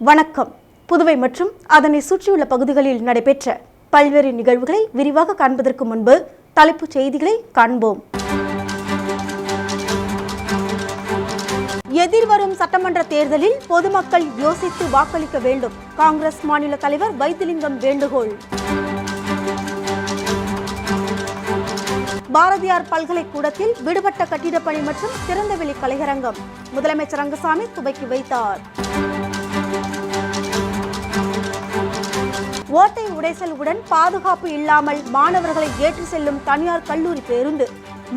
வணக்கம். புதுவை மற்றும் அதனை சுற்றியுள்ள பகுதிகளில் நடைபெற்ற பல்வேறு நிகழ்வுகளை விரிவாக காண்பதற்கு முன்பு தலைப்புச் செய்திகளை காண்போம். எதிர்வரும் சட்டமன்ற தேர்தலில் பொதுமக்கள் யோசித்து வாக்களிக்க வேண்டும். காங்கிரஸ் மாநில தலைவர் வைத்திலிங்கம் வேண்டுகோள். பாரதியார் பல்கலைக்கூடத்தில் விடுபட்ட கட்டிடப் பணி மற்றும் திறந்தவெளி கலையரங்கம் முதலமைச்சர் ரங்கசாமி துவக்கி வைத்தார். ஓட்டை உடைசலுடன் பாதுகாப்பு இல்லாமல் மாணவர்களை ஏற்றி செல்லும் தனியார் கல்லூரி பேருந்து.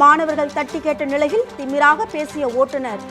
மாணவர்கள் தட்டி கேட்ட நிலையில் திமிராக பேசிய ஓட்டுநர்.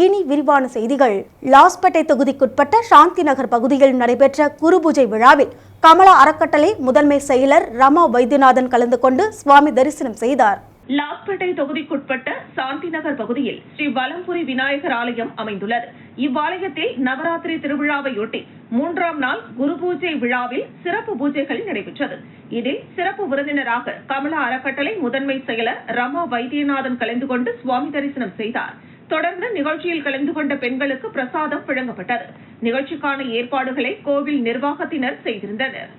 இனி விரிவான செய்திகள். லாஸ்பேட்டை தொகுதிக்குட்பட்ட சாந்தி நகர் பகுதியில் நடைபெற்ற குருபூஜை விழாவில் கமலா அறக்கட்டளை முதன்மை செயலர் ரமா வைத்தியநாதன் கலந்து கொண்டு சுவாமி தரிசனம் செய்தார். லாஸ்பேட்டை தொகுதிக்குட்பட்ட சாந்தி நகர் பகுதியில் ஸ்ரீ வலம்புரி விநாயகர் ஆலயம் அமைந்துள்ளது. இவ்வாலயத்தில் நவராத்திரி திருவிழாவையொட்டி 3ஆம் நாள் குரு பூஜை விழாவில் சிறப்பு பூஜைகள் நடைபெற்றது. இதில் சிறப்பு விருந்தினராக கமலா அறக்கட்டளை முதன்மை செயலர் ரமா வைத்தியநாதன் கலந்து கொண்டு சுவாமி தரிசனம் செய்தார். தொடர்ந்து நிகழ்ச்சியில் கலந்து கொண்ட பெண்களுக்கு பிரசாதம் வழங்கப்பட்டது. நிகழ்ச்சிக்கான ஏற்பாடுகளை கோவில் நிர்வாகத்தினர் செய்திருந்தனர்.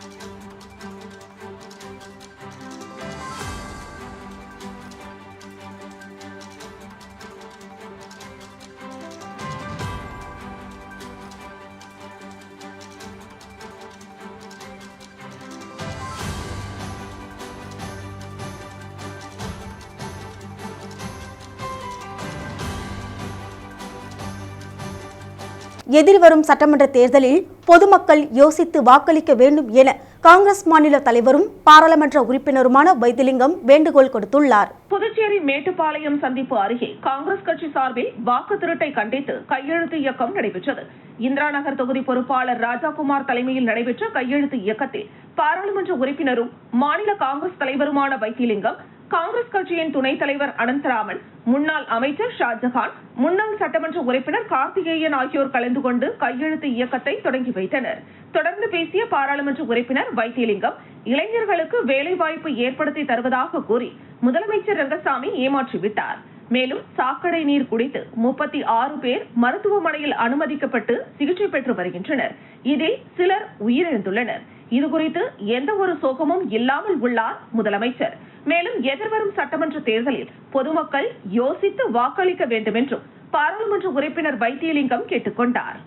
எதிர்வரும் சட்டமன்ற தேர்தலில் பொதுமக்கள் யோசித்து வாக்களிக்க வேண்டும் என காங்கிரஸ் மாநில தலைவரும் பாராளுமன்ற உறுப்பினருமான வைத்திலிங்கம் வேண்டுகோள் கொடுத்துள்ளார். புதுச்சேரி மேட்டுப்பாளையம் சந்திப்பு அருகே காங்கிரஸ் கட்சி சார்பில் வாக்கு திருட்டை கண்டித்து கையெழுத்து இயக்கம் நடைபெற்றது. இந்திரா நகர் தொகுதி பொறுப்பாளர் ராஜாகுமார் தலைமையில் நடைபெற்ற கையெழுத்து இயக்கத்தில் பாராளுமன்ற உறுப்பினரும் மாநில காங்கிரஸ் தலைவருமான வைத்திலிங்கம், காங்கிரஸ் கட்சியின் துணைத் தலைவர் அனந்தராமன், முன்னாள் அமைச்சர் ஷாஜஹான், முன்னாள் சட்டமன்ற உறுப்பினர் கார்த்திகேயன் ஆகியோர் கலந்து கொண்டு கையெழுத்து இயக்கத்தை தொடங்கி வைத்தனர். தொடர்ந்து பேசிய பாராளுமன்ற உறுப்பினர் வைத்திலிங்கம், இளைஞர்களுக்கு வேலைவாய்ப்பு ஏற்படுத்தி தருவதாக கூறி முதலமைச்சர் ரங்கசாமி ஏமாற்றிவிட்டார். மேலும் சாக்கடை நீர் குடித்து 36 பேர் மருத்துவமனையில் அனுமதிக்கப்பட்டு சிகிச்சை பெற்று வருகின்றனர். இதில் சிலர் உயிரிழந்துள்ளனர். இதுகுறித்து எந்த ஒரு சோகமும் இல்லாமல் உள்ளார் முதலமைச்சர். மேலும் எதிர்வரும் சட்டமன்ற தேர்தலில் பொதுமக்கள் யோசித்து வாக்களிக்க வேண்டும் என்றும் பாராளுமன்ற உறுப்பினர் வைத்திலிங்கம் கேட்டுக் கொண்டார்.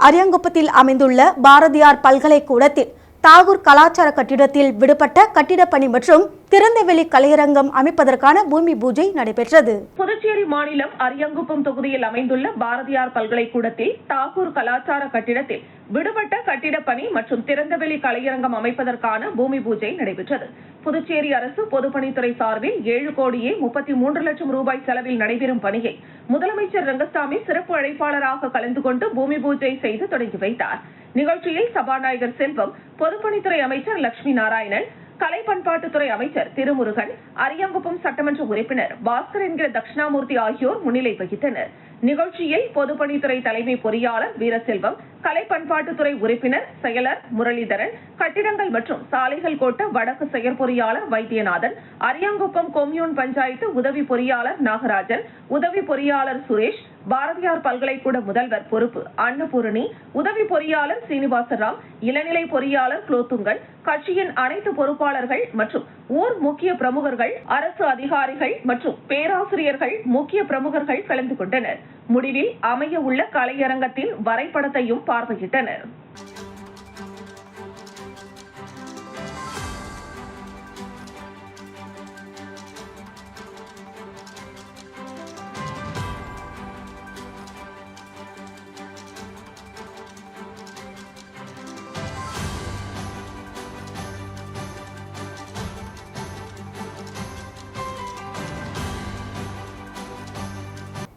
அரியாங்குப்பத்தில் அமைந்துள்ள பாரதியார் பல்கலைக்கூடத்தில் தாகூர் கலாச்சார கட்டிடத்தில் விடுபட்ட கட்டிடப் பணி மற்றும் திறந்தவெளி கலையரங்கம் அமைப்பதற்கான பூமி பூஜை நடைபெற்றது. புதுச்சேரி மாநிலம் அரியாங்குப்பம் தொகுதியில் அமைந்துள்ள பாரதியார் பல்கலைக்கூடத்தில் தாகூர் கலாச்சார கட்டிடத்தில் விடுபட்ட கட்டிடப் பணி மற்றும் திறந்தவெளி கலையரங்கம் அமைப்பதற்கான பூமி பூஜை நடைபெற்றது. புதுச்சேரி அரசு பொதுப்பணித்துறை சார்பில் 7,33,00,000 ரூபாய் செலவில் நடைபெறும் பணியை முதலமைச்சர் ரங்கசாமி சிறப்பு அழைப்பாளராக கலந்து கொண்டு பூமி பூஜை செய்து தொடங்கி வைத்தார். நிகழ்ச்சியில் சபாநாயகர் செல்வம், பொதுப்பணித்துறை அமைச்சர் லட்சுமி நாராயணன், கலை பண்பாட்டுத்துறை அமைச்சர் திருமுருகன், அரியாங்குப்பம் சட்டமன்ற உறுப்பினர் பாஸ்கர் என்கிற தட்சிணாமூர்த்தி ஆகியோர் முன்னிலை வகித்தனர். நிகழ்ச்சியில் பொதுப்பணித்துறை தலைமை பொறியாளர் வீரசெல்வம், கலை பண்பாட்டுத்துறை உறுப்பினர் செயலர் முரளிதரன், கட்டிடங்கள் மற்றும் சாலைகள் கோட்ட வடக்கு செயற்பொறியாளர் வைத்தியநாதன், அரியாங்குப்பம் கொம்யூன் பஞ்சாயத்து உதவி பொறியாளர் நாகராஜன், உதவி பொறியாளர் சுரேஷ், பாரதியார் பல்கலைக்கூட முதல்வர் பொறுப்பு அன்னபூரணி, உதவி பொறியாளர் சீனிவாசராம், இளநிலை பொறியாளர் குலோத்துங்கன், கட்சியின் அனைத்து பொறுப்பாளர்கள் மற்றும் ஊர் முக்கிய பிரமுகர்கள், அரசு அதிகாரிகள் மற்றும் பேராசிரியர்கள், முக்கிய பிரமுகர்கள் கலந்து கொண்டனர். முடிவில் அமைய உள்ள கலையரங்கத்தின் வரைபடத்தையும் பார்வையிட்டனர்.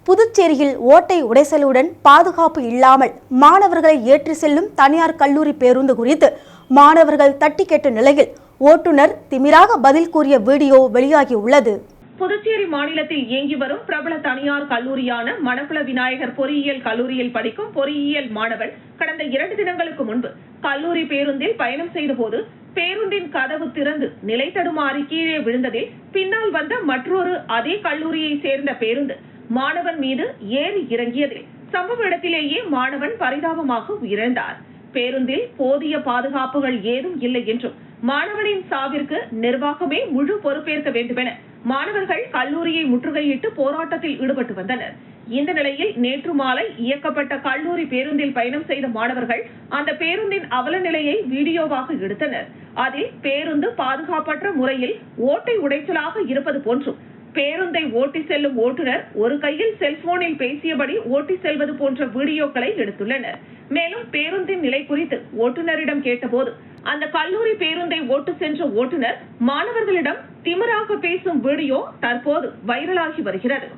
புதுச்சேரியில் ஓட்டை உடைசலுடன் பாதுகாப்பு இல்லாமல் மாணவர்களை ஏற்றி செல்லும் தனியார் கல்லூரி பேருந்து குறித்து மாணவர்கள் தட்டி கேட்ட நிலையில் ஓட்டுநர் திமிராக பதில் கூறிய வீடியோ வெளியாகியுள்ளது. புதுச்சேரி மாநிலத்தில் இயங்கி வரும் பிரபல தனியார் கல்லூரியான மணக்குள விநாயகர் பொறியியல் கல்லூரியில் படிக்கும் பொறியியல் மாணவன் கடந்த 2 தினங்களுக்கு முன்பு கல்லூரி பேருந்தில் பயணம் செய்தபோது பேருந்தின் கதவு திறந்து நிலை தடுமாறி கீழே விழுந்ததில் பின்னால் வந்த மற்றொரு அதே கல்லூரியை சேர்ந்த பேருந்து மாணவன் மீது ஏறி இறங்கியதில் சம்பவ இடத்திலேயே மாணவன் பரிதாபமாக உயிரிழந்தார். பேருந்தில் போதிய பாதுகாப்புகள் ஏதும் இல்லை என்றும் மாணவனின் சாவிற்கு நிர்வாகமே முழு பொறுப்பேற்க வேண்டுமென மாணவர்கள் கல்லூரியை முற்றுகையிட்டு போராட்டத்தில் ஈடுபட்டு வந்தனர். இந்த நிலையில் நேற்று மாலை இயக்கப்பட்ட கல்லூரி பேருந்தில் பயணம் செய்த மாணவர்கள் அந்த பேருந்தின் அவல நிலையை வீடியோவாக எடுத்தனர். அதில் பேருந்து பாதுகாப்பற்ற முறையில் ஓட்டை உடைச்சலாக இருப்பது போன்றும் பேருந்தை ஓட்டி செல்லும் ஓட்டுநர் ஒரு கையில் செல்போனில் பேசியபடி ஓட்டி செல்வது போன்ற வீடியோக்களை எடுத்துள்ளனர். மேலும் பேருந்தின் நிலை குறித்து ஓட்டுநரிடம் கேட்டபோது அந்த கல்லூரி பேருந்தை ஓட்டு சென்ற ஓட்டுநர் மாணவர்களிடம் திமிராக பேசும் வீடியோ தற்போது வைரலாகி வருகிறது.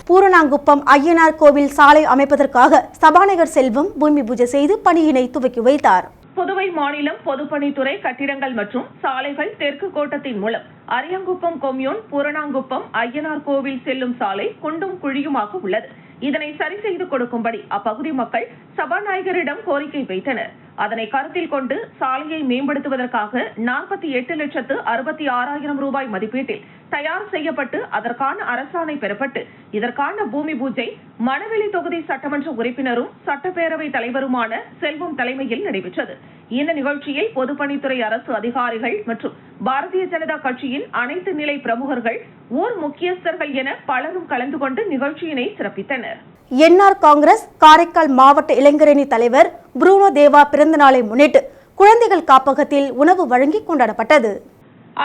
பூரணாங்குப்பம் ஐயனார் கோவில் சாலை அமைப்பதற்காக சபாநாயகர் செல்வம் பூமி பூஜை செய்து பணியினை துவக்கி வைத்தார். புதுவை மாநிலம் பொதுப்பணித்துறை கட்டிடங்கள் மற்றும் சாலைகள் தெற்கு கோட்டத்தின் மூலம் அரியங்குப்பம் கொம்யூன் பூரணாங்குப்பம் ஐயனார் கோவில் செல்லும் சாலை குண்டும் குழியுமாக உள்ளது. இதனை சரி செய்து கொடுக்கும்படி அப்பகுதி மக்கள் சபாநாயகரிடம் கோரிக்கை வைத்தனர். அதனை கருத்தில் கொண்டு சாலையை மேம்படுத்துவதற்காக 48,66,000 ரூபாய் மதிப்பீட்டில் தயார் செய்யப்பட்டு அதற்கான அரசாணை பெறப்பட்டு இதற்கான பூமி பூஜை மணவெளி தொகுதி சட்டமன்ற உறுப்பினரும் சட்டப்பேரவை தலைவருமான செல்வம் தலைமையில் நடைபெற்றது. இந்த நிகழ்ச்சியில் பொதுப்பணித்துறை அரசு அதிகாரிகள் மற்றும் பாரதிய ஜனதா கட்சியின் அனைத்து நிலை பிரமுகர்கள், ஊர் முக்கியஸ்தர்கள் என பலரும் கலந்து கொண்டு நிகழ்ச்சியினை சிறப்பித்தனர். என்ஆர் காங்கிரஸ் காரைக்கால் மாவட்ட இளைஞரணி தலைவர் புரூனோ தேவா பிறந்த நாளை முன்னிட்டு குழந்தைகள் காப்பகத்தில் உணவு வழங்கி கொண்டாடப்பட்டது.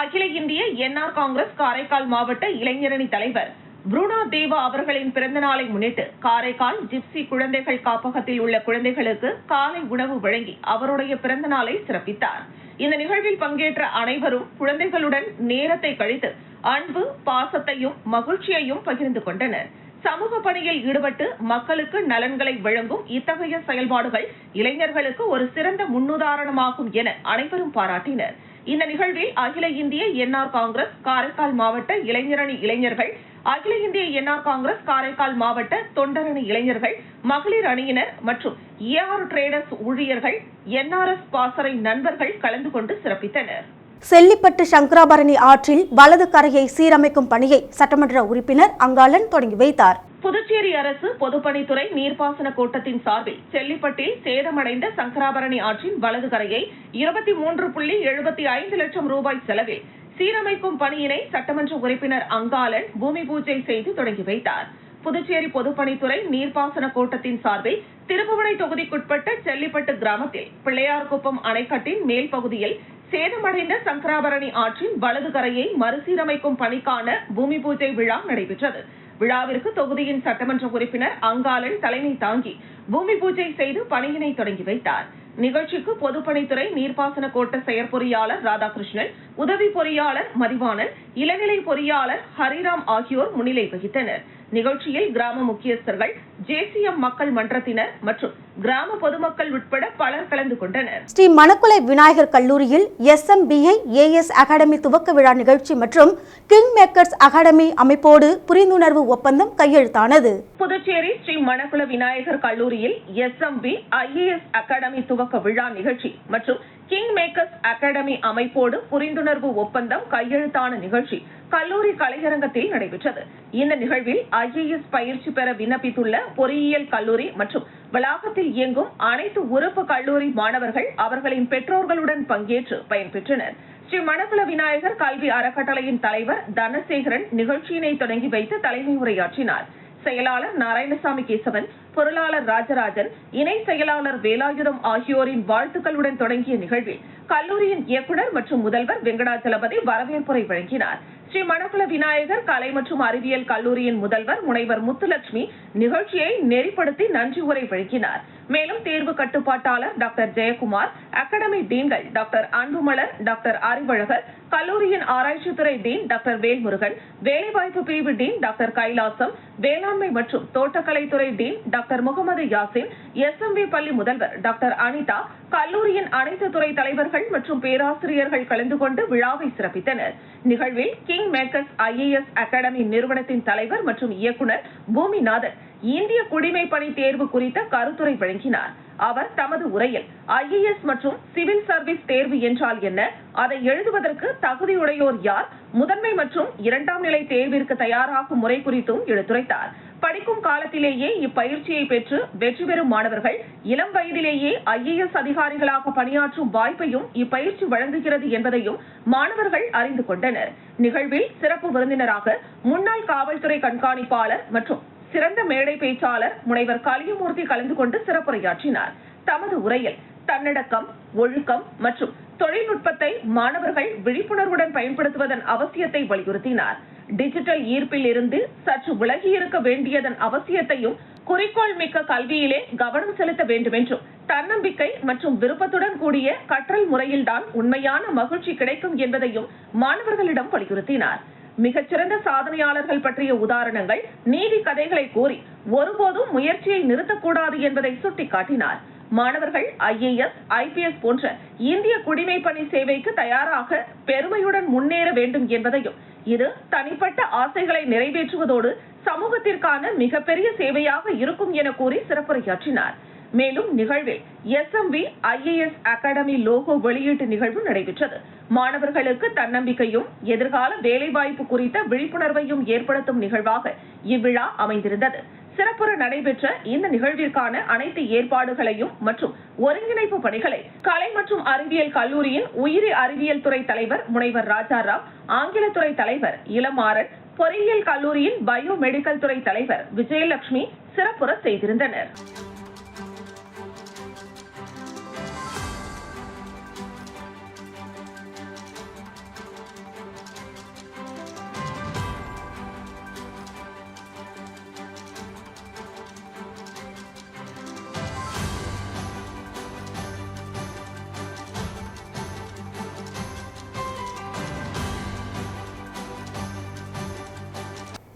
அகில இந்திய என்ஆர் காங்கிரஸ் காரைக்கால் மாவட்ட இளைஞரணி தலைவர் புரூனோ தேவா அவர்களின் பிறந்த நாளை முன்னிட்டு காரைக்கால் ஜிப்சி குழந்தைகள் காப்பகத்தில் உள்ள குழந்தைகளுக்கு காலை உணவு வழங்கி அவருடைய பிறந்த நாளை சிறப்பித்தார். இந்த நிகழ்வில் பங்கேற்ற அனைவரும் குழந்தைகளுடன் நேரத்தை கழித்து அன்பு, பாசத்தையும் மகிழ்ச்சியையும் பகிர்ந்து கொண்டனர். சமூக பணியில் ஈடுபட்டு மக்களுக்கு நலன்களை வழங்கும் இத்தகைய செயல்பாடுகள் இளைஞர்களுக்கு ஒரு சிறந்த முன்னுதாரணமாகும் என அனைவரும் பாராட்டினர். இந்த நிகழ்வில் அகில இந்திய என்ஆர் காங்கிரஸ் காரைக்கால் மாவட்ட இளைஞரணி இளைஞர்கள், அகில இந்திய என்ஆர் காங்கிரஸ் காரைக்கால் மாவட்ட தொண்டரணி இளைஞர்கள், மகளிர் அணியினர் மற்றும் ஏஆர் டிரேடர்ஸ் ஊழியர்கள், என்ஆர்எஸ் பாசறை நண்பர்கள் கலந்து கொண்டு சிறப்பித்தனர். செல்லிப்பட்டு சங்கராபரணி ஆற்றில் வலது கரையை சீரமைக்கும் பணியை சட்டமன்ற உறுப்பினர் அங்காளன் தொடங்கி வைத்தார். புதுச்சேரி அரசு பொதுப்பணித்துறை நீர்ப்பாசன கோட்டத்தின் சார்பில் செல்லிப்பட்டில் சேதமடைந்த சங்கராபரணி ஆற்றின் வலது கரையை 23.75 லட்சம் ரூபாய் செலவில் சீரமைக்கும் பணியினை சட்டமன்ற உறுப்பினர் அங்காளன் பூமி பூஜை செய்து தொடங்கி வைத்தார். புதுச்சேரி பொதுப்பணித்துறை நீர்ப்பாசன கோட்டத்தின் சார்பில் திருப்புவனை தொகுதிக்குட்பட்ட செல்லிப்பட்டு கிராமத்தில் பிள்ளையார்குப்பம் அணைக்கட்டின் மேல் பகுதியில் சேதமடைந்த சங்கராபரணி ஆற்றின் வலது கரையை மறுசீரமைக்கும் பணிக்கான பூமி பூஜை விழா நடைபெற்றது. விழாவிற்கு தொகுதியின் சட்டமன்ற உறுப்பினர் அங்காளன் தலைமை தாங்கி பூமி பூஜை செய்து பணியினை தொடங்கி வைத்தார். நிகழ்ச்சிக்கு பொதுப்பணித்துறை நீர்ப்பாசன கோட்ட செயற்பொறியாளர் ராதாகிருஷ்ணன், உதவி பொறியாளர் மதிவாணன், இளநிலை பொறியாளர் ஹரிராம் ஆகியோர் முன்னிலை வகித்தனர். நிகழ்ச்சியில் கிராம முக்கியஸ்தர்கள், ஜேசிஎம் மக்கள் மன்றத்தினர் மற்றும் கிராம பொதுமக்கள் உட்பட பலர் கலந்து கொண்டனர். ஸ்ரீ மணக்குளை விநாயகர் கல்லூரியில் SMBI AS அகாடமி துவக்க விழா நிகழ்ச்சி மற்றும் கிங் மேக்கர்ஸ் அகாடமி அமைப்போடு புரிந்துணர்வு ஒப்பந்தம் கையெழுத்தானது. புதுச்சேரி ஸ்ரீ மணக்குள விநாயகர் கல்லூரியில் SMB IAS அகாடமி துவக்க விழா நிகழ்ச்சி மற்றும் கிங் மேக்கர்ஸ் அகாடமி அமைப்போடு புரிந்துணர்வு ஒப்பந்தம் கையெழுத்தான நிகழ்ச்சி கல்லூரி கலையரங்கத்தில் நடைபெற்றது. இந்த நிகழ்வில் IAS பயிற்சி பெற விண்ணப்பித்துள்ள பொறியியல் கல்லூரி மற்றும் வளாகத்தில் இயங்கும் அனைத்து உறுப்பு கல்லூரி மாணவர்கள் அவர்களின் பெற்றோர்களுடன் பங்கேற்று பயன்பெற்றனர். ஸ்ரீ மணக்குள விநாயகர் கல்வி அறக்கட்டளையின் தலைவர் தனசேகரன் நிகழ்ச்சியினை தொடங்கி வைத்து தலைமை உரையாற்றினார். செயலாளர் நாராயணசாமி கேசவன், பொருளாளர் ராஜராஜன், இணை செயலாளர் வேலாயுதம் ஆகியோரின் வாழ்த்துக்களுடன் தொடங்கிய நிகழ்வில் கல்லூரியின் இயக்குநர் மற்றும் முதல்வர் வெங்கடாச்சலபதி வரவேற்புரை வழங்கினார். ஸ்ரீ மணக்குள விநாயகர் கலை மற்றும் அறிவியல் கல்லூரியின் முதல்வர் முனைவர் முத்துலட்சுமி நிகழ்ச்சியை நெறிப்படுத்தி நன்றி உரை வழங்கினார். மேலும் தேர்வு கட்டுப்பாட்டாளர் டாக்டர் ஜெயக்குமார், அகாடமி டீன்கள் டாக்டர் அன்புமலர், டாக்டர் அறிவழகர், கல்லூரியின் ஆராய்ச்சித்துறை டீன் டாக்டர் வேல்முருகன், வேலைவாய்ப்பு பிரிவு டீன் டாக்டர் கைலாசம், வேளாண்மை மற்றும் தோட்டக்கலைத்துறை dean doctor Mohammed Yasin, SMV பள்ளி முதல்வர் டாக்டர் அனிதா, கல்லூரியின் அனைத்து துறை தலைவர்கள் மற்றும் பேராசிரியர்கள் கலந்து கொண்டு விழாவை சிறப்பித்தனர். நிகழ்வில் கிங் மேக்கர்ஸ் IAS அகாடமி நிறுவனத்தின் தலைவர் மற்றும் இயக்குநர் பூமிநாதன் இந்திய குடிமைப் பணி தேர்வு குறித்த கருத்துரை வழங்கினார். அவர் தமது உரையில் IAS மற்றும் சிவில் சர்வீஸ் தேர்வு என்றால் என்ன, அதை எழுதுவதற்கு தகுதியுடையோர் யார், முதன்மை மற்றும் இரண்டாம் நிலை தேர்விற்கு தயாராகும் முறை குறித்தும் எடுத்துரைத்தார். படிக்கும் காலத்திலேயே இப்பயிற்சியை பெற்று வெற்றி பெறும் மாணவர்கள் இளம் வயதிலேயே IAS அதிகாரிகளாக பணியாற்றும் வாய்ப்பையும் இப்பயிற்சி வழங்குகிறது என்பதையும் மாணவர்கள் அறிந்து கொண்டனர். நிகழ்வில் சிறப்பு விருந்தினராக முன்னாள் காவல்துறை கண்காணிப்பாளர் மற்றும் சிறந்த மேடை பேச்சாளர் முனைவர் கலியமூர்த்தி கலந்து கொண்டு சிறப்புரையாற்றினார். தமது உரையில் தன்னடக்கம், ஒழுக்கம் மற்றும் தொழில்நுட்பத்தை மாணவர்கள் விழிப்புணர்வுடன் பயன்படுத்துவதன் அவசியத்தை வலியுறுத்தினார். டிஜிட்டல் ஈர்ப்பில் இருந்து சற்று விலகி இருக்க வேண்டியதன் அவசியத்தையும், குறிக்கோள் மிக்க கல்வியிலே கவனம் செலுத்த வேண்டும் என்றும், தன்னம்பிக்கை மற்றும் விருப்பத்துடன் கூடிய கற்றல் முறையில்தான் உண்மையான மகிழ்ச்சி கிடைக்கும் என்பதையும் மாணவர்களிடம் வலியுறுத்தினார். மிகச்சிறந்த சாதனையாளர்கள் பற்றிய உதாரணங்கள், நீதி கதைகளை கூறி ஒருபோதும் முயற்சியை நிறுத்தக்கூடாது என்பதை சுட்டிக்காட்டினார். மாணவர்கள் IAS, IPS போன்ற இந்திய குடிமைப் பணி சேவைக்கு தயாராக பெருமையுடன் முன்னேற வேண்டும் என்பதையும், இது தனிப்பட்ட ஆசைகளை நிறைவேற்றுவதோடு சமூகத்திற்கான மிகப்பெரிய சேவையாக இருக்கும் என கூறி சிறப்புரையாற்றினார். மேலும் நிகழ்வில் SMV IAS அகாடமி லோகோ வெளியீட்டு நிகழ்வு நடைபெற்றது. மாணவர்களுக்கு தன்னம்பிக்கையும் எதிர்கால வேலைவாய்ப்பு குறித்த விழிப்புணர்வையும் ஏற்படுத்தும் நிகழ்வாக இவ்விழா அமைந்திருந்தது. சிறப்புற நடைபெற்ற இந்த நிகழ்விற்கான அனைத்து ஏற்பாடுகளையும் மற்றும் ஒருங்கிணைப்பு பணிகளை கலை மற்றும் அறிவியல் கல்லூரியின் உயிரி அறிவியல் துறை தலைவர் முனைவர் ராஜாராம், ஆங்கிலத்துறை தலைவர் இளமாறன், பொறியியல் கல்லூரியின் பயோ மெடிக்கல் துறை தலைவர் விஜயலட்சுமி சிறப்புற செய்திருந்தனர்.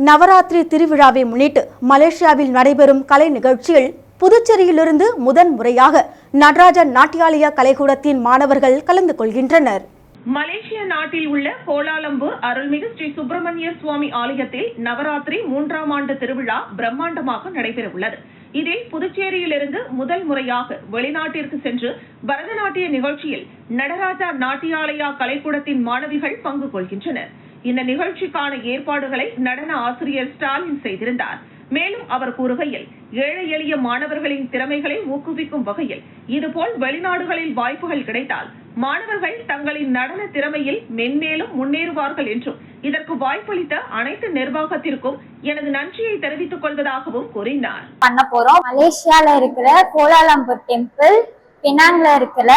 நவராத்திரி திருவிழாவை முன்னிட்டு மலேசியாவில் நடைபெறும் கலை நிகழ்ச்சியில் புதுச்சேரியிலிருந்து முதன் முறையாக நடராஜன் நாட்டியாலய கலைக்கூடத்தின் மாணவர்கள் கலந்து கொள்கின்றனர். மலேசிய நாட்டில் உள்ள கோலாலம்பூர் அருள்மிகு ஸ்ரீ சுப்பிரமணிய சுவாமி ஆலயத்தில் நவராத்திரி 3ஆம் ஆண்டு திருவிழா பிரம்மாண்டமாக நடைபெற உள்ளது. இதில் புதுச்சேரியிலிருந்து முதல் முறையாக வெளிநாட்டிற்கு சென்று பரதநாட்டிய நிகழ்ச்சியில் நடராஜா நாட்டியாலயா கலைக்கூடத்தின் மாணவிகள் பங்கு கொள்கின்றனர். இந்த நிகழ்ச்சிக்கான ஏற்பாடுகளை நடன ஆசிரியர் ஸ்டாலின் செய்திருந்தார். மேலும் அவர் கூறுகையில், ஏழை எளிய மாணவர்களின் திறமைகளை ஊக்குவிக்கும் வகையில் இதுபோல் வெளிநாடுகளில் வாய்ப்புகள் கிடைத்தால் மாணவர்கள் தங்களின் நடன திறமையில் மென்மேலும் முன்னேறுவார்கள் என்றும், இதற்கு வாய்ப்பளித்த அனைத்து நிர்வாகத்திற்கும் எனது நன்றியை தெரிவித்துக் கொள்வதாகவும் கூறினார். பண்ண போறோம். மலேசியால இருக்கிற கோலாலம்பூர் டெம்பிள், பினாங்ல இருக்கிற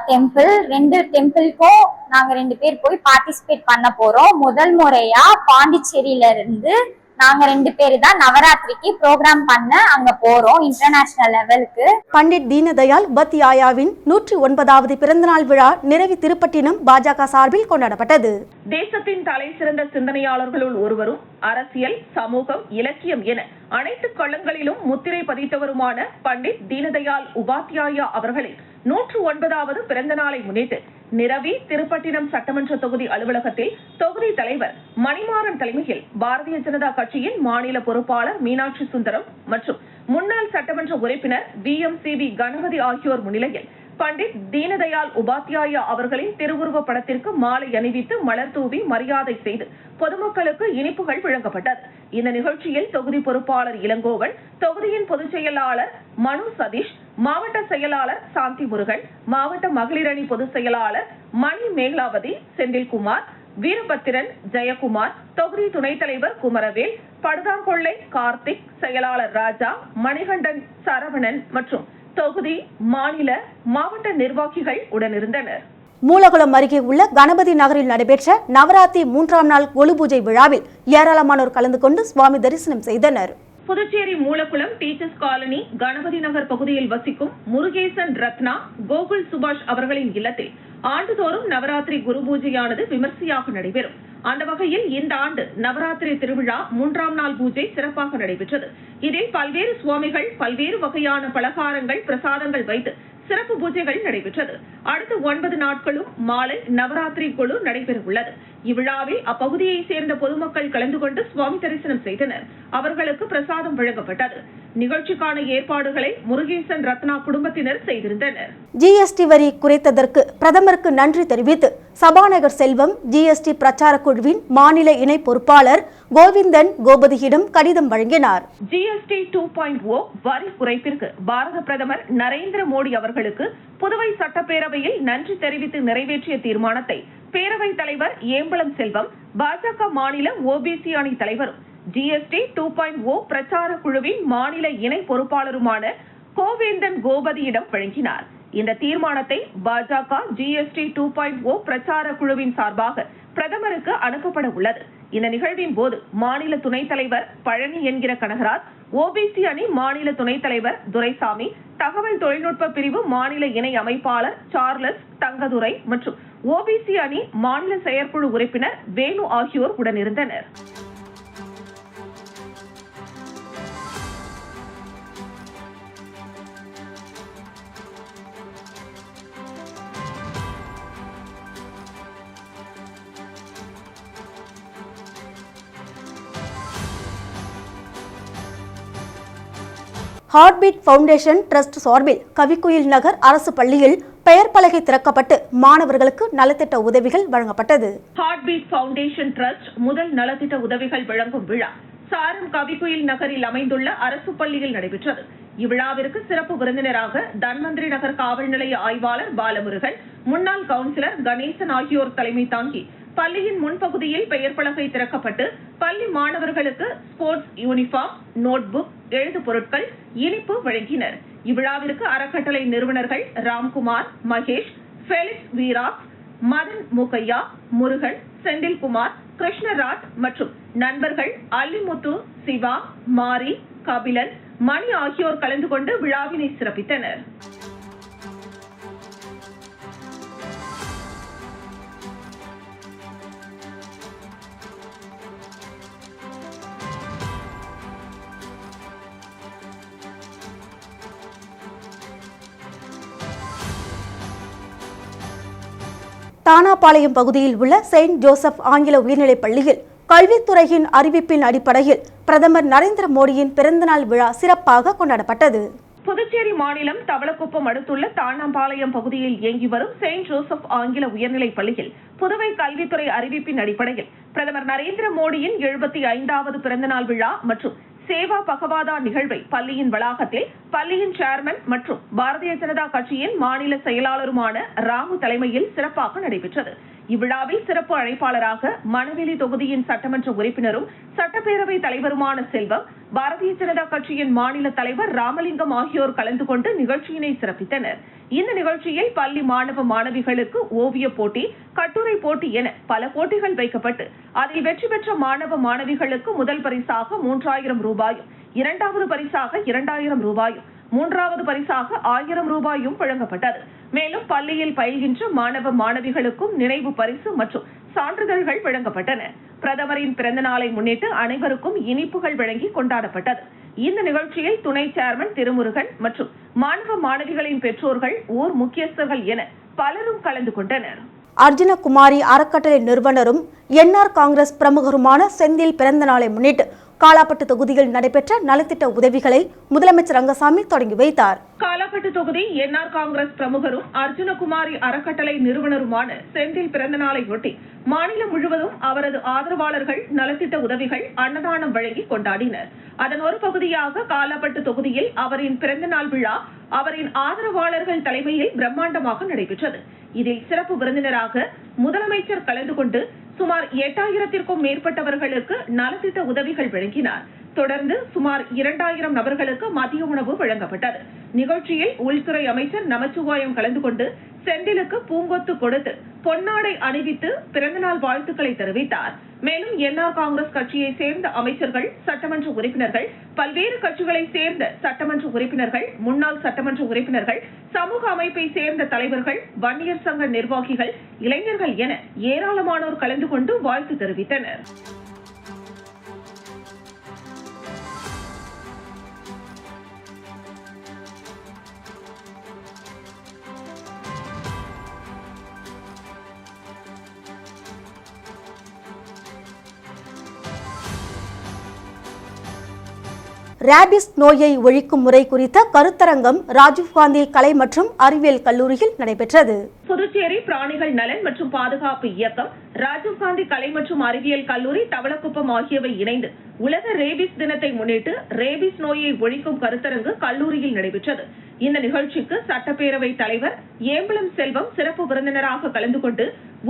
டெம்பிள், 2 டெம்பிளுக்கும் நாங்க 2 பேர் போய் பார்ட்டிசிபேட் பண்ண போறோம். முதல் முறையா பாண்டிச்சேரியில இருந்து நாங்க 2 பேர் தான் நவராத்திரிக்கு ப்ரோக்ராம் பண்ண அங்க போறோம், இன்டர்நேஷனல் லெவலுக்கு. பண்டிட் தீனதயாள் உபாத்யாயாவின் 109வது பிறந்தநாள் விழா நிரவி திருப்பட்டினம் பாஜக சார்பில் கொண்டாடப்பட்டது. தேசத்தின் தலை சிறந்த சிந்தனையாளர்களுள் ஒருவரும், அரசியல், சமூகம், இலக்கியம் என அனைத்து களங்களிலும் முத்திரை பதித்தவருமான பண்டிட் தீனதயாள் உபாத்யாயா அவர்களின் 109வது பிறந்த நாளை முன்னிட்டு நிரவி திருப்பட்டினம் சட்டமன்ற தொகுதி அலுவலகத்தில் தொகுதி தலைவர் மணிமாறன் தலைமையில் பாரதிய ஜனதா கட்சியின் மாநில பொறுப்பாளர் மீனாட்சி சுந்தரம் மற்றும் முன்னாள் சட்டமன்ற உறுப்பினர் VMCV கணபதி ஆகியோர் முன்னிலையில் பண்டிட் தீனதயாள் உபாத்யாயா அவர்களின் திருவுருவ படத்திற்கு மாலை அணிவித்து மலர் தூவி மரியாதை செய்து பொதுமக்களுக்கு இனிப்புகள் வழங்கப்பட்டது. இந்த நிகழ்ச்சியில் தொகுதி பொறுப்பாளர் இளங்கோவன், தொகுதியின் பொதுச் செயலாளர் மனு சதீஷ், மாவட்ட செயலாளர் சாந்தி முருகன், மாவட்ட மகளிர் அணி பொதுச் செயலாளர் மணி மேகலாவதி, செந்தில்குமார், வீரபத்திரன், ஜெயக்குமார், தொகுதி துணைத் தலைவர் குமரவேல், படுதாங்கொள்ளை கார்த்திக், செயலாளர் ராஜா, மணிகண்டன், சரவணன் மற்றும் தொகுதி, மாநில, மாவட்ட நிர்வாகிகள் உடனிருந்தனர். மூலகுளம் அருகே உள்ள கணபதி நகரில் நடைபெற்ற நவராத்திரி 3ஆம் நாள் கொலு பூஜை விழாவில் ஏராளமானோர் கலந்து கொண்டு சுவாமி தரிசனம் செய்தனர். புதுச்சேரி மூலகுளம் டீச்சர்ஸ் காலனி கணபதி நகர் பகுதியில் வசிக்கும் முருகேசன் ரத்னா, கோகுல் சுபாஷ் அவர்களின் இல்லத்தில் ஆண்டுதோறும் நவராத்திரி குரு பூஜையானது விமர்சையாக நடைபெறும். அந்த வகையில் இந்த ஆண்டு நவராத்திரி திருவிழா 3ஆம் நாள் பூஜை சிறப்பாக நடைபெற்றது. இதில் பல்வேறு சுவாமிகள் பல்வேறு வகையான பலகாரங்கள், பிரசாதங்கள் வைத்து சிறப்பு பூஜைகள் நடைபெற்றது. அடுத்த 9 நாட்களும் மாலை நவராத்திரி குழு நடைபெற உள்ளது. இவ்விழாவில் அப்பகுதியை சேர்ந்த பொதுமக்கள் கலந்து கொண்டு சுவாமி தரிசனம் செய்தனர். அவர்களுக்கு பிரசாதம் வழங்கப்பட்டது. நிகழ்ச்சிக்கான ஏற்பாடுகளை முருகேசன் ரத்னா குடும்பத்தினர் செய்திருந்தனர். ஜிஎஸ்டி வரி குறைத்ததற்கு பிரதமருக்கு நன்றி தெரிவித்து சபாநாயகர் செல்வம் ஜிஎஸ்டி பிரச்சார குழுவின் மாநில இணை பொறுப்பாளர் கோவிந்தன் கோபதியிடம் கடிதம் வழங்கினார். ஜிஎஸ்டி 2.0 வரி குறைப்பிற்கு பாரத பிரதமர் நரேந்திர மோடி அவர்களுக்கு புதுவை சட்டப்பேரவையில் நன்றி தெரிவித்து நிறைவேற்றிய தீர்மானத்தை பேரவைத் தலைவர் ஏம்பலம் செல்வம், பாஜக மாநில ஓபிசி அணி தலைவரும் ஜிஎஸ்டி 2.0 பிரச்சார குழுவின் மாநில இணை பொறுப்பாளருமான கோவிந்தன் கோபதியிடம் வழங்கினார். இந்த தீர்மானத்தை பாஜக ஜிஎஸ்டி 2.0 பிரச்சார குழுவின் சார்பாக பிரதமருக்கு அனுப்பப்பட உள்ளது. இந்த நிகழ்வின் போது மாநில துணைத் தலைவர் பழனி என்கிற கனகராஜ், ஓபிசி அணி மாநில துணைத் தலைவர் துரைசாமி, தகவல் தொழில்நுட்ப பிரிவு மாநில இணை அமைப்பாளர் சார்லஸ் தங்கதுரை மற்றும் ஓபிசி அணி மாநில செயற்குழு உறுப்பினர் வேணு ஆகியோர் உடனிருந்தனர். ஹார்ட்பீட் ஃபவுண்டேஷன் டிரஸ்ட் சார்பில் கவிக்குயில் நகர் அரசு பள்ளியில் பெயர் பலகை திறக்கப்பட்டு மாணவர்களுக்கு நலத்திட்ட உதவிகள் வழங்கப்பட்டது. ஹார்ட்பீட் ஃபவுண்டேஷன் டிரஸ்ட் முதல் நலத்திட்ட உதவிகள் வழங்கும் விழா சாரம் கவிக்குயில் நகரில் அமைந்துள்ள அரசு பள்ளியில் நடைபெற்றது. இவ்விழாவிற்கு சிறப்பு விருந்தினராக தன்வந்திரி நகர் காவல் நிலைய ஆய்வாளர் பாலமுருகன், முன்னாள் கவுன்சிலர் கணேசன் ஆகியோர் தலைமை தாங்கி பள்ளியின் முன்பகுதியில் பெயர் பலகை திறக்கப்பட்டு பள்ளி மாணவர்களுக்கு ஸ்போர்ட்ஸ் யூனிஃபார்ம், நோட்புக், எழுது பொருட்கள், இனிப்பு வழங்கினர். இவ்விழாவிற்கு அறக்கட்டளை நிறுவனர்கள் ராம்குமார், மகேஷ், ஃபெலிக்ஸ் வீராஸ், மதன் முகையா, முருகன், செந்தில்குமார், கிருஷ்ணராஜ் மற்றும் நண்பர்கள் அல்லிமுத்து, சிவா, மாரி, கபிலன், மணி ஆகியோர் கலந்து கொண்டு விழாவினை சிறப்பித்தனர். தானாபாளையம் பகுதியில் உள்ள செயின்ட் ஜோசப் ஆங்கில உயர்நிலைப் பள்ளியில் கல்வித்துறையின் அறிவிப்பின் அடிப்படையில் பிரதமர் நரேந்திர மோடியின் பிறந்தநாள் விழா சிறப்பாக கொண்டாடப்பட்டது. புதுச்சேரி மாநிலம் தவளக்குப்பம் அடுத்துள்ள தானாபாளையம் பகுதியில் இயங்கி வரும் செயின்ட் ஜோசப் ஆங்கில உயர்நிலைப் பள்ளியில் புதுவை கல்வித்துறை அறிவிப்பின் அடிப்படையில் பிரதமர் நரேந்திர மோடியின் 75வது பிறந்தநாள் விழா மற்றும் சேவா பகவாதா நிகழ்வை பள்ளியின் வளாகத்தில் பள்ளியின் சேர்மன் மற்றும் பாரதிய ஜனதா கட்சியின் மாநில செயலாளருமான ராமு தலைமையில் சிறப்பாக நடைபெற்றது. இவ்விழாவில் சிறப்பு அழைப்பாளராக மணவெளி தொகுதியின் சட்டமன்ற உறுப்பினரும் சட்டப்பேரவை தலைவருமான செல்வம், பாரதிய ஜனதா கட்சியின் மாநில தலைவர் ராமலிங்கம் ஆகியோர் கலந்து கொண்டு நிகழ்ச்சியினை சிறப்பித்தனர். இந்த நிகழ்ச்சியில் பள்ளி மாணவ மாணவிகளுக்கு ஓவிய போட்டி, கட்டுரை போட்டி என பல போட்டிகள் வைக்கப்பட்டு அதில் வெற்றி பெற்ற மாணவ மாணவிகளுக்கு முதல் பரிசாக 3000 ரூபாயும், இரண்டாவது பரிசாக 2000 ரூபாயும், மூன்றாவது பரிசாக 1000 ரூபாயும் வழங்கப்பட்டது. மேலும் பள்ளியில் பயில்கின்ற மாணவ மாணவிகளுக்கும் நினைவு பரிசு மற்றும் சான்றிதழ்கள் வழங்கப்பட்டன. பிரதமரின் பிறந்த நாளை முன்னிட்டு அனைவருக்கும் இனிப்புகள் வழங்கி கொண்டாடப்பட்டது. இந்த நிகழ்ச்சியில் துணை சேர்மன் திருமுருகன் மற்றும் மாணவ மாணவிகளின் பெற்றோர்கள், ஊர் முக்கியஸ்தர்கள் என பலரும் கலந்து கொண்டனர். அர்ஜுனகுமாரி அறக்கட்டளை நிறுவனரும் என்ஆர் காங்கிரஸ் பிரமுகருமான செந்தில் பிறந்த நாளை முன்னிட்டு காலாப்பட்டு தொகுதியில் நடைபெற்ற நலத்திட்ட உதவிகளை முதலமைச்சர் ரங்கசாமி தொடங்கி வைத்தார். காலாப்பட்டு தொகுதி என்ஆர் காங்கிரஸ் பிரமுகரும் அர்ஜுனகுமாரி அறக்கட்டளை நிறுவனருமான செந்தில் பிறந்த நாளை ஒட்டி மாநிலம் முழுவதும் அவரது ஆதரவாளர்கள் நலத்திட்ட உதவிகள், அன்னதானம் வழங்கி கொண்டாடினர். அதன் ஒரு பகுதியாக காலாப்பட்டு தொகுதியில் அவரின் பிறந்த நாள் விழா அவரின் ஆதரவாளர்கள் தலைமையில் பிரம்மாண்டமாக நடைபெற்றது. இதில் சிறப்பு விருந்தினராக முதலமைச்சர் கலந்து கொண்டு சுமார் 8000த்திற்கும் மேற்பட்டவர்களுக்கு நலத்திட்ட உதவிகள் வழங்கினார். தொடர்ந்து சுமார் 2000 நபர்களுக்கு மதிய உணவு வழங்கப்பட்டது. நிகழ்ச்சியில் உள்துறை அமைச்சர் நமச்சிவாயம் கலந்து கொண்டு செந்திலுக்கு பூங்கொத்து கொடுத்து பொன்னாடை அணிவித்து பிறந்தநாள் வாழ்த்துக்களை தெரிவித்தார். மேலும் என்ஆர் காங்கிரஸ் கட்சியை சேர்ந்த அமைச்சர்கள், சட்டமன்ற உறுப்பினர்கள், பல்வேறு கட்சிகளை சேர்ந்த சட்டமன்ற உறுப்பினர்கள், முன்னாள் சட்டமன்ற உறுப்பினர்கள், சமூக அமைப்பை சேர்ந்த தலைவர்கள், வன்னியர் சங்க நிர்வாகிகள், இளைஞர்கள் என ஏராளமானோர் கலந்து கொண்டு வாழ்த்து தெரிவித்தனர். ரேபிஸ் நோயை ஒழிக்கும் முறை குறித்த கருத்தரங்கம் ராஜீவ்காந்தி கலை மற்றும் அறிவியல் கல்லூரியில் நடைபெற்றது. புதுச்சேரி பிராணிகள் நலன் மற்றும் பாதுகாப்பு இயக்கம், ராஜீவ்காந்தி கலை மற்றும் அறிவியல் கல்லூரி, தவளக்குப்பம் ஆகியவை இணைந்து உலக ரேபிஸ் தினத்தை முன்னிட்டு ரேபிஸ் நோயை ஒழிக்கும் கருத்தரங்கு கல்லூரியில் நடைபெற்றது. இந்த நிகழ்ச்சிக்கு சட்டப்பேரவை தலைவர் ஏம்பலம் செல்வம் சிறப்பு விருந்தினராக கலந்து கொண்டு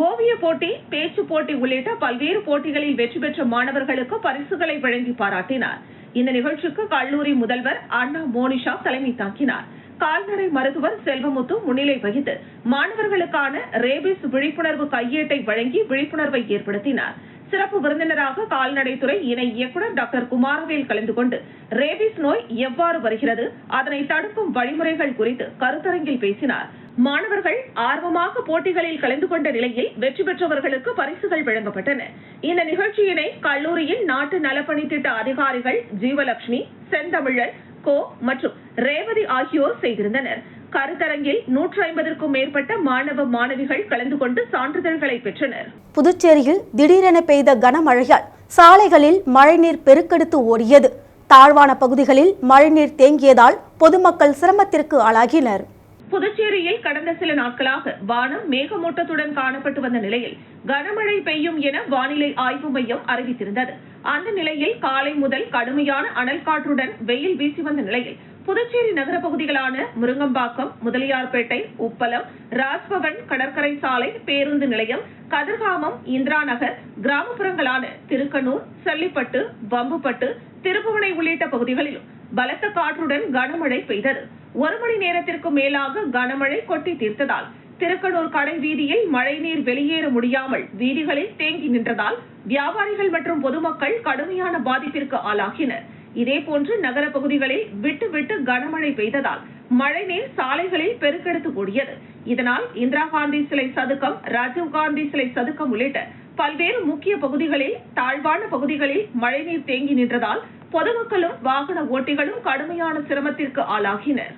ஓவிய போட்டி, பேச்சு போட்டி உள்ளிட்ட பல்வேறு போட்டிகளில் வெற்றி பெற்ற மாணவர்களுக்கு பரிசுகளை வழங்கி பாராட்டினார். இந்த நிகழ்ச்சிக்கு கல்லூரி முதல்வர் அண்ணா மோனிஷா தலைமை தாங்கினார். கால்நடை மருத்துவர் செல்வமுத்து முன்னிலை வகித்து மாணவர்களுக்கான ரேபிஸ் விழிப்புணர்வு கையேட்டை வழங்கி விழிப்புணர்வை ஏற்படுத்தினார். சிறப்பு விருந்தினராக கால்நடைத்துறை இணை இயக்குநர் டாக்டர் குமாரவேல் கலந்து கொண்டு ரேபிஸ் நோய் எவ்வாறு வருகிறது, அதனை தடுக்கும் வழிமுறைகள் குறித்து கருத்தரங்கில் பேசினார். மாணவர்கள் ஆர்வமாக போட்டிகளில் கலந்து கொண்ட நிலையில் வெற்றி பெற்றவர்களுக்கு பரிசுகள் வழங்கப்பட்டன. இந்த நிகழ்ச்சியினை கல்லூரியின் நாட்டு நலப்பணி திட்ட அதிகாரிகள் ஜீவலட்சுமி, செந்தமிழன், கோ மற்றும் ரேவதி ஆகியோர் செய்திருந்தனர். கருத்தரங்கில் 150க்கும் மேற்பட்ட மாணவ மாணவிகள் கலந்து கொண்டு சான்றிதழ்களை பெற்றனர். புதுச்சேரியில் திடீரென பெய்த கனமழையால் சாலைகளில் மழைநீர் பெருக்கெடுத்து ஓடியது. தாழ்வான பகுதிகளில் மழைநீர் தேங்கியதால் பொதுமக்கள் சிரமத்திற்கு ஆளாகினர். புதுச்சேரியில் கடந்த சில நாட்களாக வானம் மேகமூட்டத்துடன் காணப்பட்டு வந்த நிலையில் கனமழை பெய்யும் என வானிலை ஆய்வு மையம் அறிவித்திருந்தது. அந்த நிலையில் காலை முதல் கடுமையான அனல் காற்றுடன் வெயில் வீசி வந்த நிலையில் புதுச்சேரி நகர பகுதிகளான முருங்கம்பாக்கம், முதலியார்பேட்டை, உப்பளம், ராஜ்பவன், கடற்கரை சாலை, பேருந்து நிலையம், கதிர்காமம், இந்திரா நகர், கிராமப்புறங்களான திருக்கனூர், சல்லிப்பட்டு, வம்புப்பட்டு, திருப்புவனை உள்ளிட்ட பகுதிகளிலும் பலத்த காற்றுடன் கனமழை பெய்தது. 1 மணி நேரத்திற்கு மேலாக கனமழை கொட்டி தீர்த்ததால் திருக்கனூர் கடை வீதியில் மழைநீர் வெளியேற முடியாமல் வீதிகளில் தேங்கி நின்றதால் வியாபாரிகள் மற்றும் பொதுமக்கள் கடுமையான பாதிப்பிற்கு ஆளாகினர். இதேபோன்று நகர பகுதிகளில் விட்டு விட்டு கனமழை பெய்ததால் மழைநீர் சாலைகளில் பெருக்கெடுத்து ஓடியது. இதனால் இந்திரா காந்தி சிலை சதுக்கம், ராஜீவ்காந்தி சிலை சதுக்கம் உள்ளிட்ட பல்வேறு முக்கிய பகுதிகளில், தாழ்வான பகுதிகளில் மழைநீர் தேங்கி நின்றதால் பொதுமக்களும் வாகன ஓட்டிகளும் கடுமையான சிரமத்திற்கு ஆளாகினர்.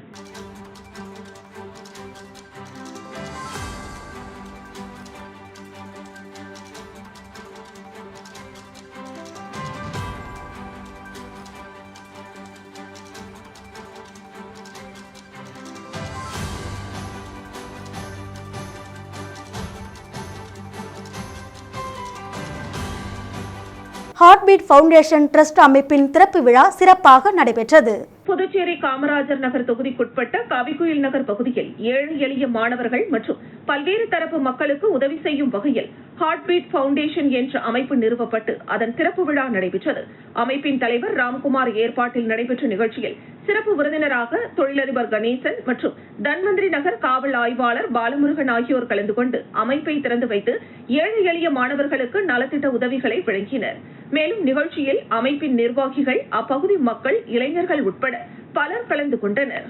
ஹார்ட்பீட் ஃபவுண்டேஷன் ட்ரஸ்ட் அமைப்பின் திறப்பு விழா சிறப்பாக நடைபெற்றது. புதுச்சேரி காமராஜர் நகர் தொகுதிக்குட்பட்ட கவிக்குயில் நகர் பகுதியில் ஏழை எளிய மாணவர்கள் மற்றும் பல்வேறு தரப்பு மக்களுக்கு உதவி செய்யும் வகையில் ஹார்ட்பீட் ஃபவுண்டேஷன் என்ற அமைப்பு நிறுவப்பட்டு அதன் திறப்பு விழா நடைபெற்றது. அமைப்பின் தலைவர் ராம்குமார் ஏற்பாட்டில் நடைபெற்ற நிகழ்ச்சியில் சிறப்பு விருந்தினராக தொழிலதிபர் கணேசன் மற்றும் தன்வந்திரி நகர் காவல் ஆய்வாளர் பாலமுருகன் ஆகியோர் கலந்து கொண்டு அமைப்பை திறந்து வைத்து ஏழை எளிய மாணவர்களுக்கு நலத்திட்ட உதவிகளை வழங்கினர். மேலும் நிகழ்ச்சியில் அமைப்பின் நிர்வாகிகள், அப்பகுதி மக்கள், இளைஞர்கள் உட்பட பலர் கலந்து கொண்டனர்.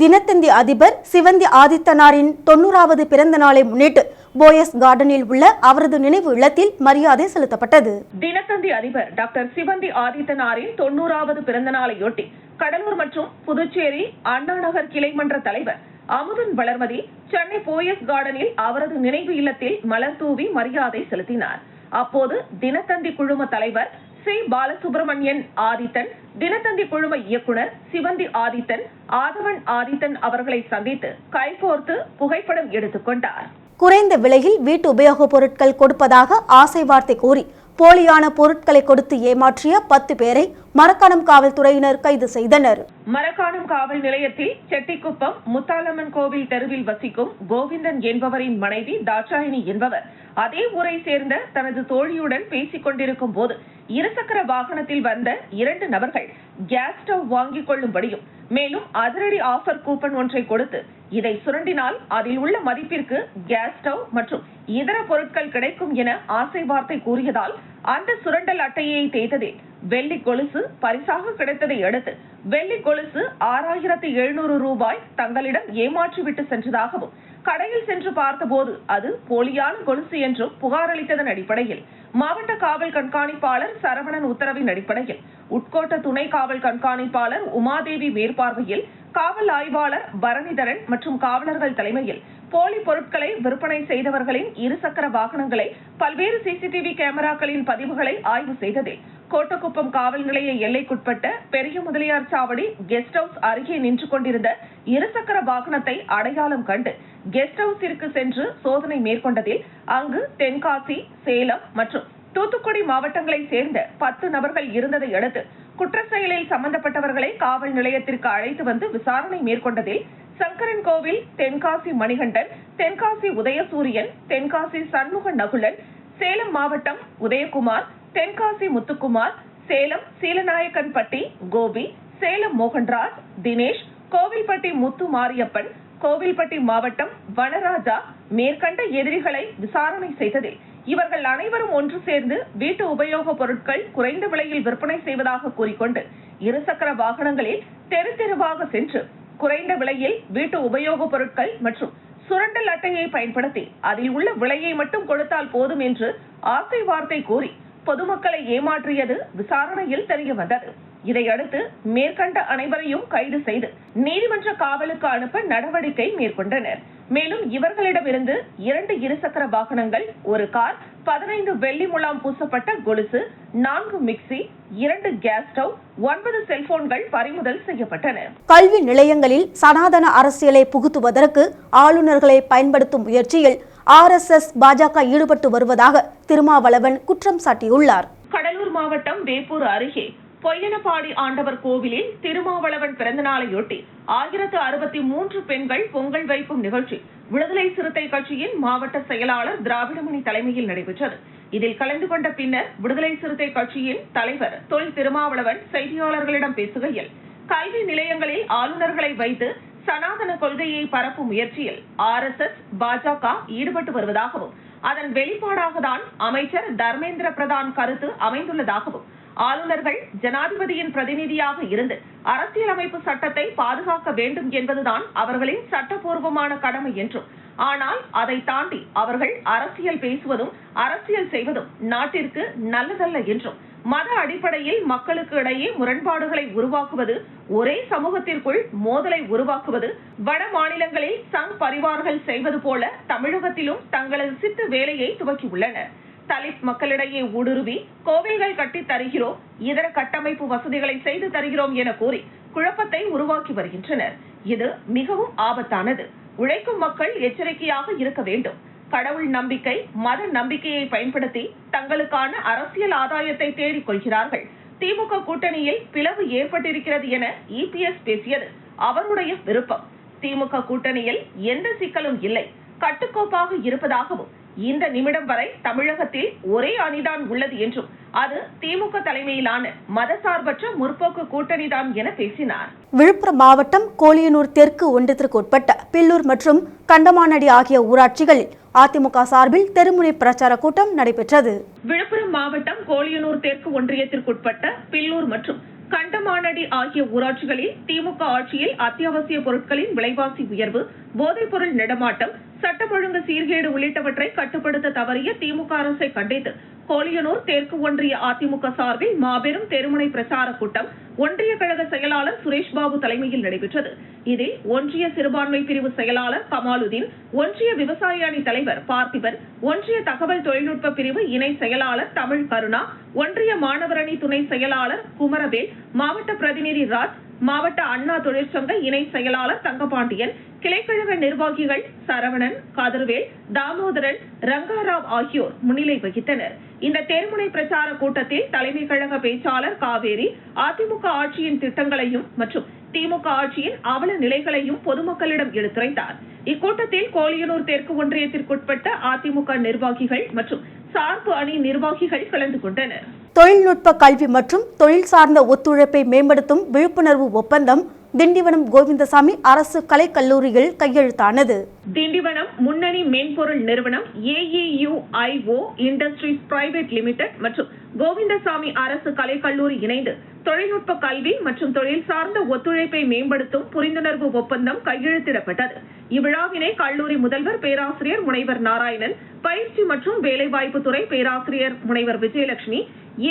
தினத்தந்தி அதிபர் சிவந்தி ஆதித்தனாரின் 90வது பிறந்த நாளை முன்னிட்டு போயஸ் கார்டனில் உள்ள அவரது நினைவு இல்லத்தில் மரியாதை செலுத்தப்பட்டது. தினத்தந்தி அதிபர் டாக்டர் சிவந்தி ஆதித்தனாரின் 90வது பிறந்த நாளையொட்டி கடலூர் மற்றும் புதுச்சேரி அண்ணா நகர் கிளைமன்ற தலைவர் அமுதன் வளர்மதி சென்னை போயஸ் கார்டனில் அவரது நினைவு இல்லத்தில் மலர் தூவி மரியாதை செலுத்தினார். அப்போது தினத்தந்தி குழும தலைவர் சி பாலசுப்ரமணியன் ஆதித்தன், தினத்தந்தி குழும இயக்குனர் சிவந்தி ஆதித்தன், ஆதவன் ஆதித்தன் அவர்களை சந்தித்து கைகோர்த்து புகைப்படம் எடுத்துக்கொண்டார். குறைந்த விலையில் வீட்டு உபயோகப் பொருட்கள் கொடுப்பதாக ஆசை வார்த்தை கூறி போலியான பொருட்களை கொடுத்து ஏமாற்றிய 10 பேரை மரக்காணம் காவல்துறையினர் கைது செய்தனர். மரக்காணம் காவல் நிலையத்தில் செட்டிக்குப்பம் முத்தாலம்மன் கோவில் தெருவில் வசிக்கும் கோவிந்தன் என்பவரின் மனைவி தாட்சாயினி என்பவர் அதே ஊரை சேர்ந்த தனது தோழியுடன் பேசிக் கொண்டிருக்கும் போது இருசக்கர வாகனத்தில் வந்த 2 நபர்கள் கேஸ் ஸ்டவ் வாங்கிக் கொள்ளும்படியும் மேலும் அதிரடி ஆஃபர் கூப்பன் ஒன்றை கொடுத்து இதை சுரண்டினால் அதில் உள்ள மதிப்பிற்கு கேஸ் ஸ்டவ் மற்றும் இதர பொருட்கள் கிடைக்கும் என ஆசை வார்த்தை கூறியதால் அந்த சுரண்டல் அட்டையை தேய்த்ததில் வெள்ளி கொலுசு பரிசாக கிடைத்ததை அடுத்து வெள்ளி கொலுசு 6700 ரூபாய் தங்களிடம் ஏமாற்றிவிட்டு சென்றதாகவும் கடையில் சென்று பார்த்தபோது அது போலியான கொலுசு என்றும் புகார் அளித்ததன் அடிப்படையில் மாவட்ட காவல் கண்காணிப்பாளர் சரவணன் உத்தரவின் அடிப்படையில் உட்கோட்ட துணை காவல் கண்காணிப்பாளர் உமாதேவி மேற்பார்வையில் காவல் ஆய்வாளர் பரணிதரன் மற்றும் காவலர்கள் தலைமையில் போலி பொருட்களை விற்பனை செய்தவர்களின் இருசக்கர வாகனங்களை பல்வேறு சிசிடிவி கேமராக்களின் பதிவுகளை ஆய்வு செய்ததில் கோட்டக்குப்பம் காவல் நிலைய எல்லைக்குட்பட்ட பெரிய முதலியார் சாவடி கெஸ்ட் ஹவுஸ் அருகே நின்று கொண்டிருந்த இருசக்கர வாகனத்தை அடையாளம் கண்டு கெஸ்ட் ஹவுஸிற்கு சென்று சோதனை மேற்கொண்டதில் அங்கு தென்காசி, சேலம் மற்றும் தூத்துக்குடி மாவட்டங்களை சேர்ந்த 10 நபர்கள் இருந்ததை அடுத்து குற்ற செயலில் சம்பந்தப்பட்டவர்களை காவல் நிலையத்திற்கு அழைத்து வந்து விசாரணை மேற்கொண்டதில் சங்கரன் கோவில், தென்காசி மணிகண்டன், தென்காசி உதயசூரியன், தென்காசி சண்முக நகுலன், சேலம் மாவட்டம் உதயகுமார், தென்காசி முத்துக்குமார், சேலம் சீலநாயக்கன்பட்டி கோபி, சேலம் மோகன்ராஜ், தினேஷ், கோவில்பட்டி முத்து மாரியப்பன், கோவில்பட்டி மாவட்டம் வனராஜா மேற்கண்ட எதிரிகளை விசாரணை செய்ததில் இவர்கள் அனைவரும் ஒன்று சேர்ந்து வீட்டு உபயோகப் பொருட்கள் குறைந்த விலையில் விற்பனை செய்வதாக கூறிக்கொண்டு இருசக்கர வாகனங்களில் தெரு தெருவாக சென்று குறைந்த விலையில் வீட்டு உபயோகப் பொருட்கள் மற்றும் சுரண்டல் அட்டையை பயன்படுத்தி அதில் உள்ள விலையை மட்டும் கொடுத்தால் போதும் என்று ஆசை வார்த்தை கூறி பொதுமக்களை ஏமாற்றியது விசாரணையில் தெரியவந்தது. இதையடுத்து மேற்கண்ட அனைவரையும் கைது செய்து நீதிமன்ற காவலுக்கு அனுப்ப நடவடிக்கை மேற்கொண்டனர். மேலும் இவர்களிடமிருந்து 2 இருசக்கர வாகனங்கள், 1 கார், 15 வெள்ளி முலாம் பூசப்பட்ட கொலுசு, 4 மிக்சி, 2 கேஸ் ஸ்டவ், 9 செல்போன்கள் பறிமுதல் செய்யப்பட்டன. கல்வி நிலையங்களில் சனாதன அரசியலை புகுத்துவதற்கு ஆளுநர்களை பயன்படுத்தும் முயற்சியில் RSS பாஜக ஈடுபட்டு வருவதாக திருமாவளவன் குற்றம் சாட்டியுள்ளார். கடலூர் மாவட்டம் வேப்பூர் அருகே பொய்யனப்பாடி ஆண்டவர் கோவிலில் திருமாவளவன் பிறந்த நாளையொட்டி 1063 பெண்கள் பொங்கல் வைக்கும் நிகழ்ச்சி விடுதலை சிறுத்தை கட்சியின் மாவட்ட செயலாளர் திராவிடமணி தலைமையில் நடைபெற்றது. இதில் கலந்து கொண்ட பின்னர் விடுதலை சிறுத்தை கட்சியின் தலைவர் தொல் திருமாவளவன் செய்தியாளர்களிடம் பேசுகையில் கல்வி நிலையங்களில் ஆளுநர்களை வைத்து சனாதன கொள்கையை பரப்பும் முயற்சியில் RSS பாஜக ஈடுபட்டு வருவதாகவும் அதன் வெளிப்பாடாக தான் அமைச்சர் தர்மேந்திர பிரதான் கருத்து அமைந்துள்ளதாகவும் ஆளுநர்கள் ஜனாதிபதியின் பிரதிநிதியாக இருந்து அரசியலமைப்பு சட்டத்தை பாதுகாக்க வேண்டும் என்பதுதான் அவர்களின் சட்டப்பூர்வமான கடமை என்றும், ஆனால் அதை தாண்டி அவர்கள் அரசியல் பேசுவதும் அரசியல் செய்வதும் நாட்டிற்கு நல்லதல்ல என்றும், மத அடிப்படையில் மக்களுக்கு இடையே முரண்பாடுகளை உருவாக்குவது, ஒரே சமூகத்திற்குள் மோதலை உருவாக்குவது வட மாநிலங்களில் சங் பரிவார்கள் செய்வது போல தமிழகத்திலும் தங்களது சித்து வேலையை துவக்கியுள்ளனர். தலித் மக்களிடையே ஊடுருவி கோவில்கள் கட்டித் தருகிறோம், இதர கட்டமைப்பு வசதிகளை செய்து தருகிறோம் என கூறி குழப்பத்தை உருவாக்கி வருகின்றனர். இது மிகவும் ஆபத்தானது. உழைக்கும் மக்கள் எச்சரிக்கையாக இருக்க வேண்டும். கடவுள் நம்பிக்கை, மத நம்பிக்கையை பயன்படுத்தி தங்களுக்கான அரசியல் ஆதாயத்தை தேடிக் கொள்கிறார்கள். திமுக கூட்டணியில் பிளவு ஏற்பட்டிருக்கிறது என EPS பேசியது அவருடைய விருப்பம். திமுக கூட்டணியில் எந்த சிக்கலும் இல்லை, கட்டுக்கோப்பாக இருப்பதாகவும், இந்த நிமிடம் வரை தமிழகத்தில் ஒரே அணிதான் உள்ளது என்றும், அது திமுக தலைமையிலான மதசார்பற்ற முற்போக்கு கூட்டணிதான் என பேசினார். விழுப்புரம் மாவட்டம் கோலியனூர் தெற்கு ஒன்றியத்திற்கு உட்பட்ட பில்லூர் மற்றும் கண்டமானடி ஆகிய ஊராட்சிகளில் அதிமுக சார்பில் தெருமுனை பிரச்சார கூட்டம் நடைபெற்றது. விழுப்புரம் மாவட்டம் கோலியனூர் தெற்கு ஒன்றியத்திற்குட்பட்ட பில்லூர் மற்றும் கண்டமானடி ஆகிய ஊராட்சிகளில் திமுக ஆட்சியில் அத்தியாவசிய பொருட்களின் விலைவாசி உயர்வு, போதைப்பொருள் நடமாட்டம், சட்டம் ஒழுங்கு சீர்கேடு உள்ளிட்டவற்றை கட்டுப்படுத்த தவறிய திமுக அரசை கண்டித்து கோலியனூர் தெற்கு ஒன்றிய அதிமுக சார்பில் மாபெரும் தெருமுனை பிரச்சார கூட்டம் ஒன்றிய கழக செயலாளர் சுரேஷ் பாபு தலைமையில் நடைபெற்றது. இதில் ஒன்றிய சிறுபான்மை பிரிவு செயலாளர் கமாலுதீன், ஒன்றிய விவசாய அணி தலைவர் பார்த்திபன், ஒன்றிய தகவல் தொழில்நுட்ப பிரிவு இணை செயலாளர் தமிழ் கருணா, ஒன்றிய மாணவர் அணி துணை செயலாளர் குமரவேல், மாவட்ட பிரதிநிதி ராஜ், மாவட்ட அண்ணா தொழிற்சங்க இணை செயலாளர் தங்கபாண்டியன், கிளைக்கழக நிர்வாகிகள் சரவணன், கதிர்வேல், தாமோதரன், ரங்காராவ் ஆகியோர் முன்னிலை வகித்தனர். இந்த தெருமுனை பிரச்சார கூட்டத்தில் தலைமை கழக பேச்சாளர் காவேரி அதிமுக ஆட்சியின் திட்டங்களையும் மற்றும் திமுக ஆட்சியின் அவல நிலைகளையும் பொதுமக்களிடம் எடுத்துரைத்தார். இக்கூட்டத்தில் கோலியனூர் தெற்கு ஒன்றியத்திற்குட்பட்ட அதிமுக நிர்வாகிகள் மற்றும் சார்பு அணி நிர்வாகிகள் கலந்து கொண்டனர். தொழில்நுட்ப கல்வி மற்றும் தொழில் சார்ந்த ஒத்துழைப்பை மேம்படுத்தும் விழிப்புணர்வு ஒப்பந்தம் திண்டிவனம் கோவிந்தசாமி அரசு கலைக்கல்லூரியில் கையெழுத்தானது. திண்டிவனம் முன்னணி மென்பொருள் நிறுவனம் AEUIO இண்டஸ்ட்ரீஸ் பிரைவேட் லிமிடெட் மற்றும் கோவிந்தசாமி அரசு கலைக்கல்லூரி இணைந்து தொழில்நுட்ப கல்வி மற்றும் தொழில் சார்ந்த ஒத்துழைப்பை மேம்படுத்தும் புரிந்துணர்வு ஒப்பந்தம் கையெழுத்திடப்பட்டது. இவ்விழாவினை கல்லூரி முதல்வர் பேராசிரியர் முனைவர் நாராயணன், பயிற்சி மற்றும் வேலைவாய்ப்பு துறை பேராசிரியர் முனைவர் Vijayalakshmi,